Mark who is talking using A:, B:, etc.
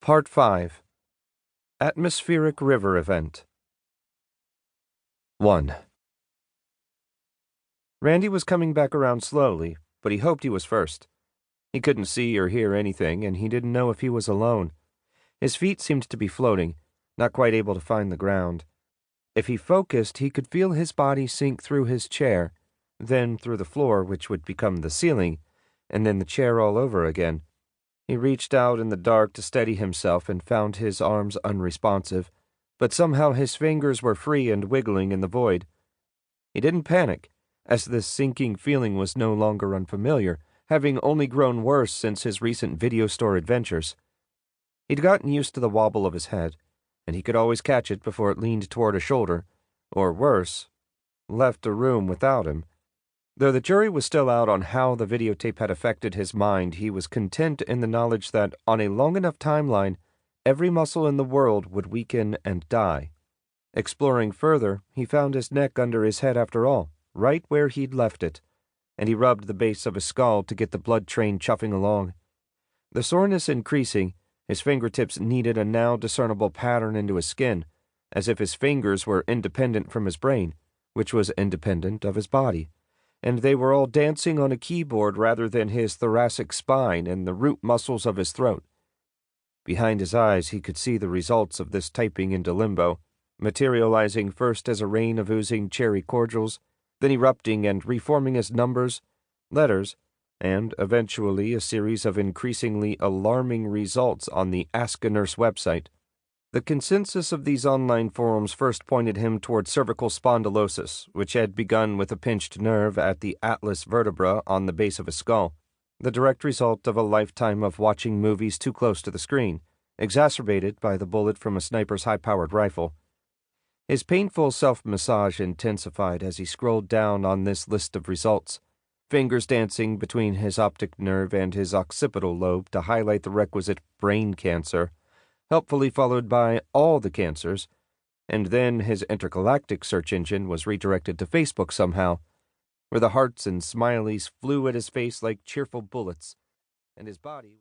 A: Part 5. Atmospheric River Event 1. Randy was coming back around slowly, but he hoped he was first. He couldn't see or hear anything, and he didn't know if he was alone. His feet seemed to be floating, not quite able to find the ground. If he focused, he could feel his body sink through his chair, then through the floor, which would become the ceiling, and then the chair all over again. He reached out in the dark to steady himself and found his arms unresponsive, but somehow his fingers were free and wiggling in the void. He didn't panic, as this sinking feeling was no longer unfamiliar, having only grown worse since his recent video store adventures. He'd gotten used to the wobble of his head, and he could always catch it before it leaned toward a shoulder, or worse, left a room without him. Though the jury was still out on how the videotape had affected his mind, he was content in the knowledge that, on a long enough timeline, every muscle in the world would weaken and die. Exploring further, he found his neck under his head after all, right where he'd left it, and he rubbed the base of his skull to get the blood train chuffing along. The soreness increasing, his fingertips kneaded a now discernible pattern into his skin, as if his fingers were independent from his brain, which was independent of his body, and they were all dancing on a keyboard rather than his thoracic spine and the root muscles of his throat. Behind his eyes he could see the results of this typing into limbo, materializing first as a rain of oozing cherry cordials, then erupting and reforming as numbers, letters, and eventually a series of increasingly alarming results on the Ask a Nurse website. The consensus of these online forums first pointed him toward cervical spondylosis, which had begun with a pinched nerve at the atlas vertebra on the base of his skull, the direct result of a lifetime of watching movies too close to the screen, exacerbated by the bullet from a sniper's high-powered rifle. His painful self-massage intensified as he scrolled down on this list of results, fingers dancing between his optic nerve and his occipital lobe to highlight the requisite brain cancer, helpfully followed by all the cancers, and then his intergalactic search engine was redirected to Facebook somehow, where the hearts and smileys flew at his face like cheerful bullets, and his body...